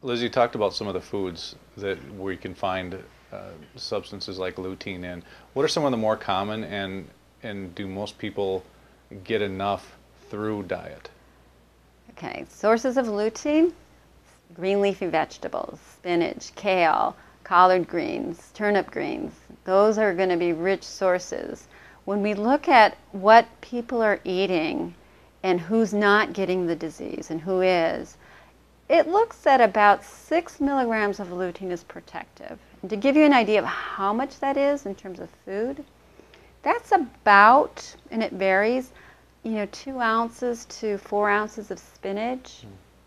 Liz, you talked about some of the foods that we can find substances like lutein in. What are some of the more common, and do most people get enough through diet? Okay, sources of lutein: green leafy vegetables, spinach, kale, collard greens, turnip greens. Those are going to be rich sources. When we look at what people are eating and who's not getting the disease and who is, it looks at about 6 milligrams of lutein is protective. And to give you an idea of how much that is in terms of food, that's about, and it varies, 2 ounces to 4 ounces of spinach.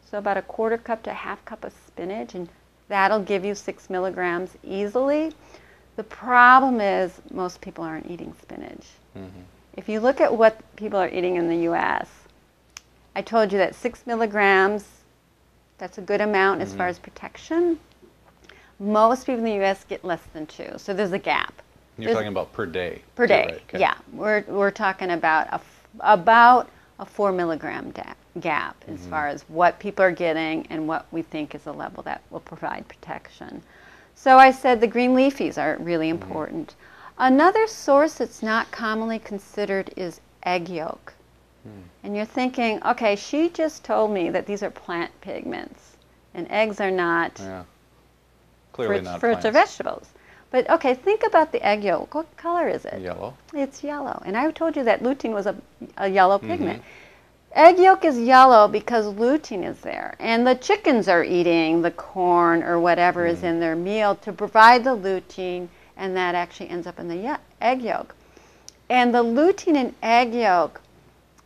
So about a quarter cup to a half cup of spinach, and that'll give you 6 milligrams easily. The problem is most people aren't eating spinach. If you look at what people are eating in the U.S., I told you that 6 milligrams, that's a good amount as far as protection. Most people in the U.S. get less than 2, so there's a gap. You're talking about per day? Per day, right? Okay. Yeah. We're talking about a 4 milligram gap as far as what people are getting and what we think is a level that will provide protection. So I said the green leafies are really important. Another source that's not commonly considered is egg yolk. And you're thinking, okay, she just told me that these are plant pigments, and eggs are not, clearly not fruits or vegetables. But okay, think about the egg yolk. What color is it? Yellow. It's yellow. And I told you that lutein was a yellow pigment. Egg yolk is yellow because lutein is there. And the chickens are eating the corn or whatever is in their meal to provide the lutein, and that actually ends up in the egg yolk. And the lutein in egg yolk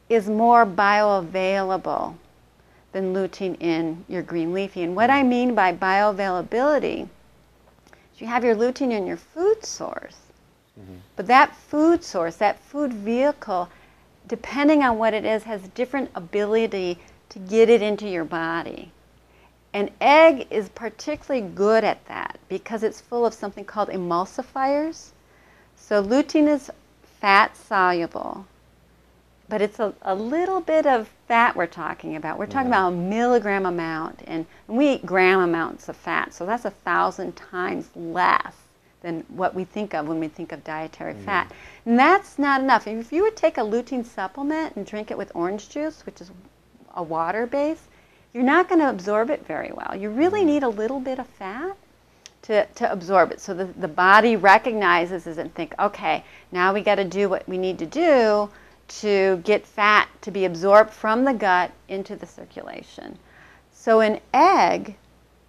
is more bioavailable than lutein in your green leafy. And what I mean by bioavailability is you have your lutein in your food source, but that food source, that food vehicle, depending on what it is, has different ability to get it into your body. And egg is particularly good at that because it's full of something called emulsifiers. So lutein is fat soluble, but it's a little bit of fat we're talking about. We're talking about a milligram amount, and we eat gram amounts of fat, so that's 1,000 times less than what we think of when we think of dietary fat. And that's not enough. If you would take a lutein supplement and drink it with orange juice, which is a water base, you're not going to absorb it very well. You really need a little bit of fat to absorb it. So the body recognizes it and think, okay, now we got to do what we need to do to get fat to be absorbed from the gut into the circulation. So in egg,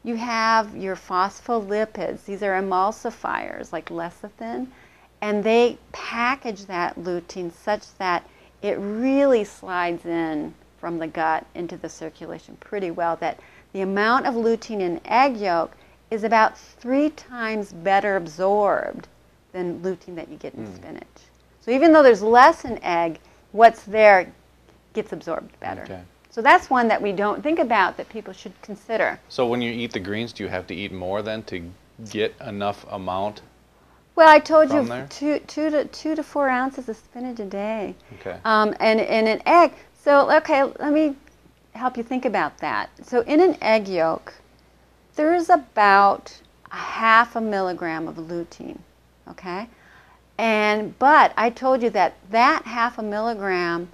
you have your phospholipids. These are emulsifiers like lecithin, and they package that lutein such that it really slides in from the gut into the circulation pretty well, that the amount of lutein in egg yolk is about 3 times better absorbed than lutein that you get in spinach. So even though there's less in egg, what's there gets absorbed better. Okay. So that's one that we don't think about that people should consider. So when you eat the greens, do you have to eat more then to get enough amount? Well, I told you there? 2 to 4 ounces of spinach a day. Okay. And an egg. So, okay, let me help you think about that. So in an egg yolk, there's about 0.5 milligram of lutein, okay? But I told you that 0.5 milligram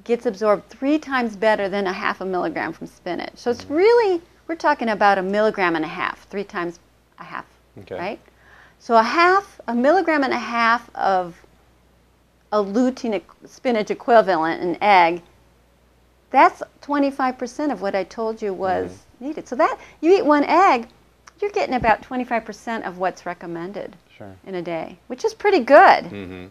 gets absorbed 3 times better than 0.5 milligram from spinach. So it's really, we're talking about 1.5 milligrams, 3 times 0.5, right? So 1.5 milligram of a lutein spinach equivalent in egg, that's 25% of what I told you was needed. So that, you eat 1 egg, you're getting about 25% of what's recommended in a day, which is pretty good.